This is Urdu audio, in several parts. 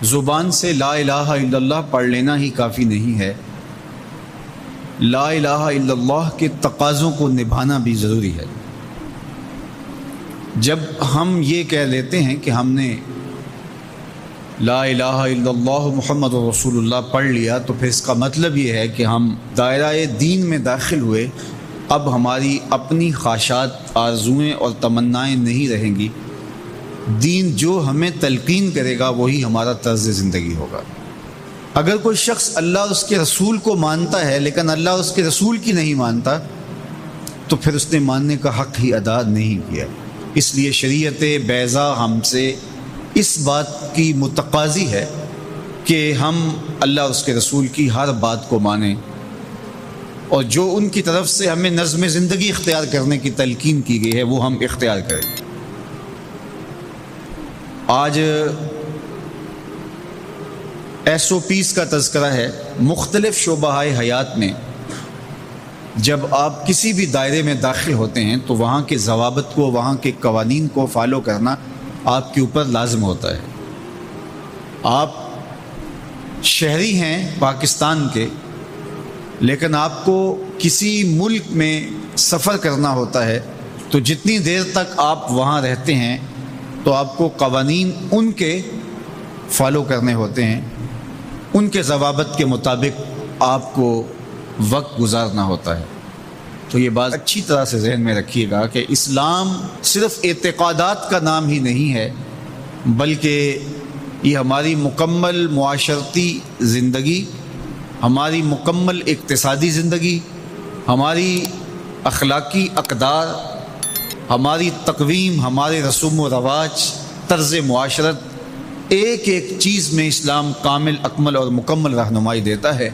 زبان سے لا الہ الا اللہ پڑھ لینا ہی کافی نہیں ہے، لا الہ الا اللہ کے تقاضوں کو نبھانا بھی ضروری ہے۔ جب ہم یہ کہہ لیتے ہیں کہ ہم نے لا الہ الا اللہ محمد رسول اللہ پڑھ لیا، تو پھر اس کا مطلب یہ ہے کہ ہم دائرہ دین میں داخل ہوئے، اب ہماری اپنی خواہشات، آرزوئیں اور تمنائیں نہیں رہیں گی، دین جو ہمیں تلقین کرے گا وہی ہمارا طرز زندگی ہوگا۔ اگر کوئی شخص اللہ اور اس کے رسول کو مانتا ہے لیکن اللہ اور اس کے رسول کی نہیں مانتا، تو پھر اس نے ماننے کا حق ہی ادا نہیں کیا۔ اس لیے شریعت بیضا ہم سے اس بات کی متقاضی ہے کہ ہم اللہ اور اس کے رسول کی ہر بات کو مانیں، اور جو ان کی طرف سے ہمیں نظم زندگی اختیار کرنے کی تلقین کی گئی ہے وہ ہم اختیار کریں۔ آج SOPs کا تذکرہ ہے۔ مختلف شعبہ حیات میں جب آپ کسی بھی دائرے میں داخل ہوتے ہیں تو وہاں کے ضوابط کو، وہاں کے قوانین کو فالو کرنا آپ کے اوپر لازم ہوتا ہے۔ آپ شہری ہیں پاکستان کے، لیکن آپ کو کسی ملک میں سفر کرنا ہوتا ہے، تو جتنی دیر تک آپ وہاں رہتے ہیں تو آپ کو قوانین ان کے فالو کرنے ہوتے ہیں، ان کے ضوابط کے مطابق آپ کو وقت گزارنا ہوتا ہے۔ تو یہ بات اچھی طرح سے ذہن میں رکھیے گا کہ اسلام صرف اعتقادات کا نام ہی نہیں ہے، بلکہ یہ ہماری مکمل معاشرتی زندگی، ہماری مکمل اقتصادی زندگی، ہماری اخلاقی اقدار، ہماری تقویم، ہمارے رسوم و رواج، طرز معاشرت، ایک ایک چیز میں اسلام کامل، اکمل اور مکمل رہنمائی دیتا ہے۔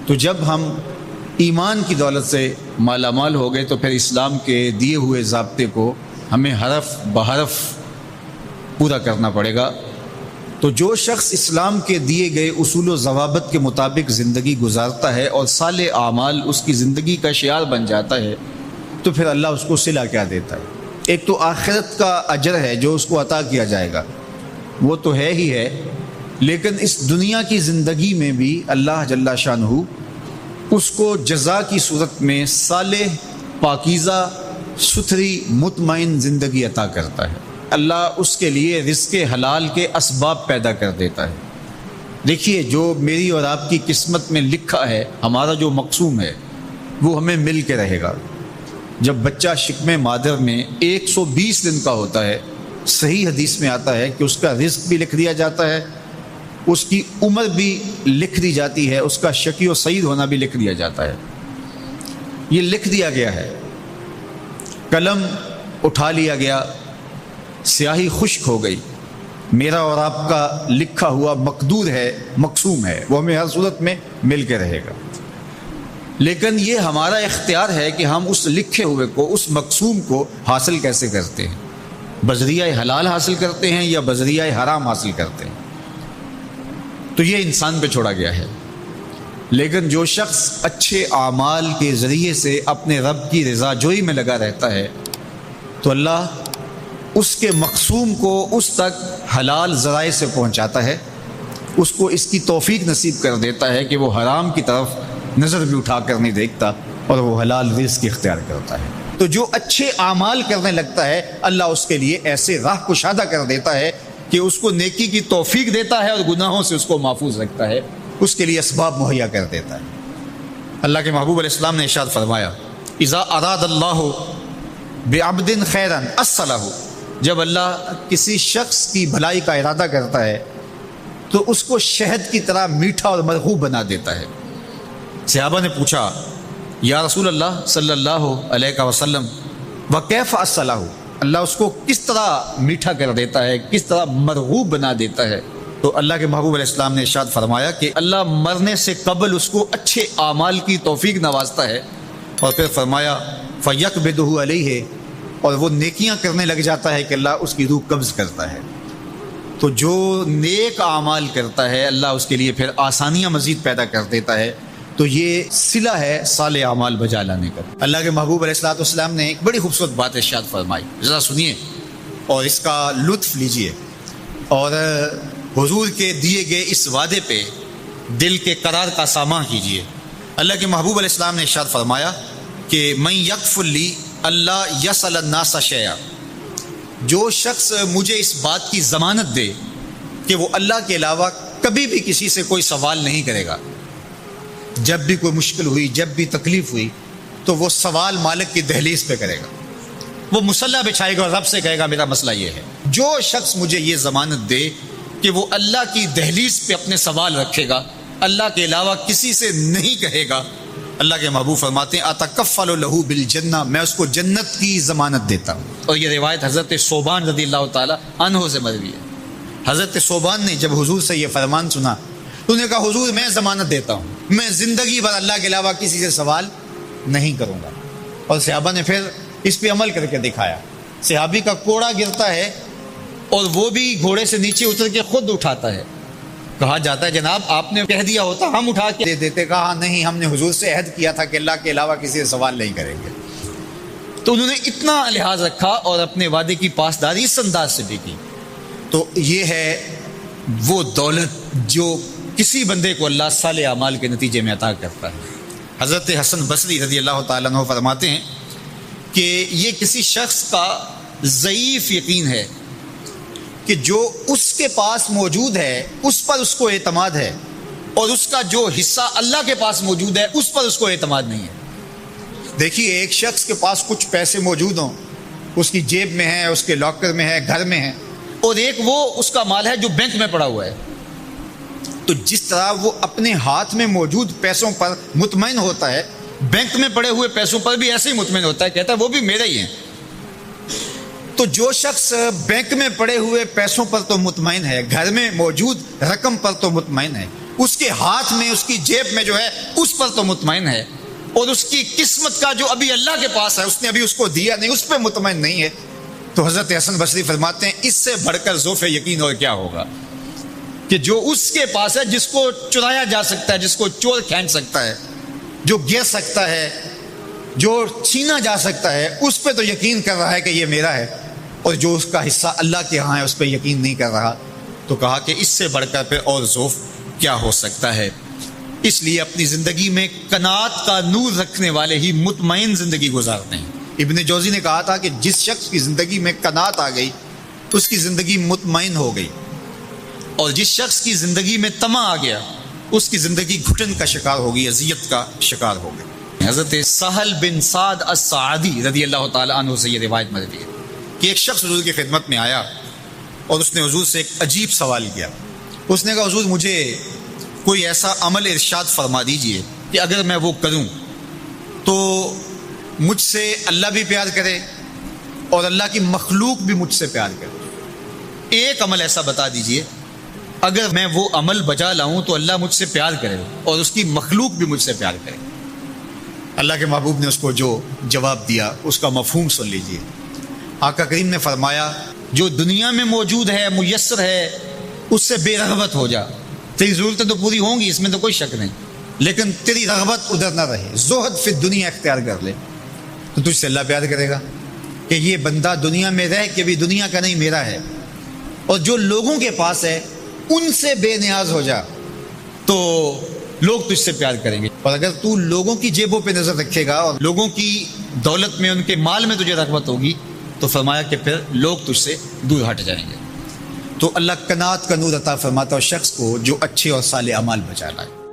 تو جب ہم ایمان کی دولت سے مالا مال ہو گئے تو پھر اسلام کے دیے ہوئے ضابطے کو ہمیں حرف بحرف پورا کرنا پڑے گا۔ تو جو شخص اسلام کے دیے گئے اصول و ضوابط کے مطابق زندگی گزارتا ہے اور صالح اعمال اس کی زندگی کا شعار بن جاتا ہے، تو پھر اللہ اس کو صلہ کیا دیتا ہے؟ ایک تو آخرت کا اجر ہے جو اس کو عطا کیا جائے گا، وہ تو ہے ہی ہے، لیکن اس دنیا کی زندگی میں بھی اللہ جل شانہ اس کو جزا کی صورت میں صالح، پاکیزہ، ستھری، مطمئن زندگی عطا کرتا ہے۔ اللہ اس کے لیے رزق حلال کے اسباب پیدا کر دیتا ہے۔ دیکھیے، جو میری اور آپ کی قسمت میں لکھا ہے، ہمارا جو مقسوم ہے، وہ ہمیں مل کے رہے گا۔ جب بچہ شکم مادر میں 120 دن کا ہوتا ہے، صحیح حدیث میں آتا ہے کہ اس کا رزق بھی لکھ دیا جاتا ہے، اس کی عمر بھی لکھ دی جاتی ہے، اس کا شقی و سعید ہونا بھی لکھ دیا جاتا ہے۔ یہ لکھ دیا گیا ہے، قلم اٹھا لیا گیا، سیاہی خشک ہو گئی، میرا اور آپ کا لکھا ہوا مقدور ہے، مقسوم ہے، وہ ہمیں ہر صورت میں مل کے رہے گا۔ لیکن یہ ہمارا اختیار ہے کہ ہم اس لکھے ہوئے کو، اس مقسوم کو حاصل کیسے کرتے ہیں، بذریعہ حلال حاصل کرتے ہیں یا بذریعہ حرام حاصل کرتے ہیں، تو یہ انسان پہ چھوڑا گیا ہے۔ لیکن جو شخص اچھے اعمال کے ذریعے سے اپنے رب کی رضا جوئی میں لگا رہتا ہے، تو اللہ اس کے مقسوم کو اس تک حلال ذرائع سے پہنچاتا ہے، اس کو اس کی توفیق نصیب کر دیتا ہے کہ وہ حرام کی طرف نظر بھی اٹھا کر نہیں دیکھتا اور وہ حلال رزق اختیار کرتا ہے۔ تو جو اچھے اعمال کرنے لگتا ہے، اللہ اس کے لیے ایسے راہ کشادہ کر دیتا ہے کہ اس کو نیکی کی توفیق دیتا ہے اور گناہوں سے اس کو محفوظ رکھتا ہے، اس کے لیے اسباب مہیا کر دیتا ہے۔ اللہ کے محبوب علیہ السلام نے ارشاد فرمایا، اذا اراد اللہ بعبد خیرا اصلہ، جب اللہ کسی شخص کی بھلائی کا ارادہ کرتا ہے تو اس کو شہد کی طرح میٹھا اور مرغوب بنا دیتا ہے۔ صحابہ نے پوچھا، یا رسول اللہ صلی اللہ علیہ وسلم وکیف اصلہ، اللہ اس کو کس طرح میٹھا کر دیتا ہے، کس طرح مرغوب بنا دیتا ہے؟ تو اللہ کے محبوب علیہ السلام نے ارشاد فرمایا کہ اللہ مرنے سے قبل اس کو اچھے اعمال کی توفیق نوازتا ہے، اور پھر فرمایا فیقبضہ علیہ، اور وہ نیکیاں کرنے لگ جاتا ہے کہ اللہ اس کی روح قبض کرتا ہے۔ تو جو نیک اعمال کرتا ہے، اللہ اس کے لیے پھر آسانیاں مزید پیدا کر دیتا ہے۔ تو یہ صلہ ہے صالح اعمال بجا لانے کا۔ اللہ کے محبوب علیہ الصلوۃ والسلام نے ایک بڑی خوبصورت بات ارشاد فرمائی، ذرا سنیے اور اس کا لطف لیجئے۔ اور حضور کے دیے گئے اس وعدے پہ دل کے قرار کا سامان کیجیے۔ اللہ کے محبوب علیہ السلام نے ارشاد فرمایا کہ من یکفل لی اللہ یسأل الناس شیئا، جو شخص مجھے اس بات کی ضمانت دے کہ وہ اللہ کے علاوہ کبھی بھی کسی سے کوئی سوال نہیں کرے گا، جب بھی کوئی مشکل ہوئی، جب بھی تکلیف ہوئی، تو وہ سوال مالک کی دہلیز پہ کرے گا، وہ مصلی بچھائے گا اور رب سے کہے گا میرا مسئلہ یہ ہے۔ جو شخص مجھے یہ ضمانت دے کہ وہ اللہ کی دہلیز پہ اپنے سوال رکھے گا، اللہ کے علاوہ کسی سے نہیں کہے گا، اللہ کے محبوب فرماتے ہیں اتکفل لہ بالجنہ، میں اس کو جنت کی ضمانت دیتا ہوں۔ اور یہ روایت حضرت ثوبان رضی اللہ تعالی عنہ سے مروی ہے۔ حضرت ثوبان نے جب حضور سے یہ فرمان سنا تو انہوں نے کہا حضور میں ضمانت دیتا ہوں، میں زندگی بھر اللہ کے علاوہ کسی سے سوال نہیں کروں گا۔ اور صحابہ نے پھر اس پہ عمل کر کے دکھایا۔ صحابی کا کوڑا گرتا ہے اور وہ بھی گھوڑے سے نیچے اتر کے خود اٹھاتا ہے۔ کہا جاتا ہے جناب آپ نے کہہ دیا ہوتا ہم اٹھا کے دے دیتے۔ کہا نہیں، ہم نے حضور سے عہد کیا تھا کہ اللہ کے علاوہ کسی سے سوال نہیں کریں گے۔ تو انہوں نے اتنا لحاظ رکھا اور اپنے وعدے کی پاسداری اس انداز سے بھی کی۔ تو یہ ہے وہ دولت جو کسی بندے کو اللہ صالح اعمال کے نتیجے میں عطا کرتا ہے۔ حضرت حسن بصری رضی اللہ تعالیٰ عنہ فرماتے ہیں کہ یہ کسی شخص کا ضعیف یقین ہے کہ جو اس کے پاس موجود ہے اس پر اس کو اعتماد ہے، اور اس کا جو حصہ اللہ کے پاس موجود ہے اس پر اس کو اعتماد نہیں ہے۔ دیکھیے ایک شخص کے پاس کچھ پیسے موجود ہوں، اس کی جیب میں ہے، اس کے لاکر میں ہے، گھر میں ہے، اور ایک وہ اس کا مال ہے جو بینک میں پڑا ہوا ہے۔ تو جس طرح وہ اپنے ہاتھ میں موجود پیسوں پر مطمئن ہوتا ہے، بینک میں پڑے ہوئے پیسوں پر بھی ایسے ہی مطمئن ہوتا ہے، کہتا ہے وہ بھی میرے ہی ہیں۔ تو جو شخص بینک میں پڑے ہوئے پیسوں پر تو مطمئن ہے، گھر میں موجود رقم پر تو مطمئن ہے، اس کے ہاتھ میں، اس کی جیب میں جو ہے اس پر تو مطمئن ہے، اور اس کی قسمت کا جو ابھی اللہ کے پاس ہے، اس نے ابھی اس کو دیا نہیں، اس پہ مطمئن نہیں ہے، تو حضرت حسن بصری فرماتے ہیں اس سے بڑھ کر ذوف یقین اور کیا ہوگا کہ جو اس کے پاس ہے، جس کو چرایا جا سکتا ہے، جس کو چور کھینچ سکتا ہے، جو گر سکتا ہے، جو چھینا جا سکتا ہے، اس پہ تو یقین کر رہا ہے کہ یہ میرا ہے، اور جو اس کا حصہ اللہ کے ہاں ہے اس پہ یقین نہیں کر رہا۔ تو کہا کہ اس سے بڑھ کر پھر اور ذوف کیا ہو سکتا ہے۔ اس لیے اپنی زندگی میں قناعت کا نور رکھنے والے ہی مطمئن زندگی گزارتے ہیں۔ ابن جوزی نے کہا تھا کہ جس شخص کی زندگی میں قناعت آ گئی تو اس کی زندگی مطمئن ہو گئی، اور جس شخص کی زندگی میں طمع آ گیا اس کی زندگی گھٹن کا شکار ہوگی، اذیت کا شکار ہو گئی۔ حضرت سہل بن سعد الساعدی رضی اللہ تعالی عنہ سے یہ روایت مروی ہے کہ ایک شخص حضور کی خدمت میں آیا اور اس نے حضور سے ایک عجیب سوال کیا۔ اس نے کہا حضور مجھے کوئی ایسا عمل ارشاد فرما دیجئے کہ اگر میں وہ کروں تو مجھ سے اللہ بھی پیار کرے اور اللہ کی مخلوق بھی مجھ سے پیار کرے۔ ایک عمل ایسا بتا دیجئے اگر میں وہ عمل بجا لاؤں تو اللہ مجھ سے پیار کرے اور اس کی مخلوق بھی مجھ سے پیار کرے۔ اللہ کے محبوب نے اس کو جو جواب دیا اس کا مفہوم سن لیجئے۔ آقا کریم نے فرمایا جو دنیا میں موجود ہے، میسر ہے، اس سے بے رغبت ہو جا۔ تیری ضرورتیں تو پوری ہوں گی، اس میں تو کوئی شک نہیں، لیکن تیری رغبت ادھر نہ رہے، زہد فی دنیا اختیار کر لے، تو تجھ سے اللہ پیار کرے گا کہ یہ بندہ دنیا میں رہ کے بھی دنیا کا نہیں میرا ہے۔ اور جو لوگوں کے پاس ہے ان سے بے نیاز ہو جا تو لوگ تجھ سے پیار کریں گے۔ اور اگر تو لوگوں کی جیبوں پہ نظر رکھے گا اور لوگوں کی دولت میں، ان کے مال میں تجھے رغبت ہوگی تو فرمایا کہ پھر لوگ تجھ سے دور ہٹ جائیں گے۔ تو اللہ قناعت کا نور عطا فرماتا ہے شخص کو جو اچھے اور صالح اعمال بچا لائے۔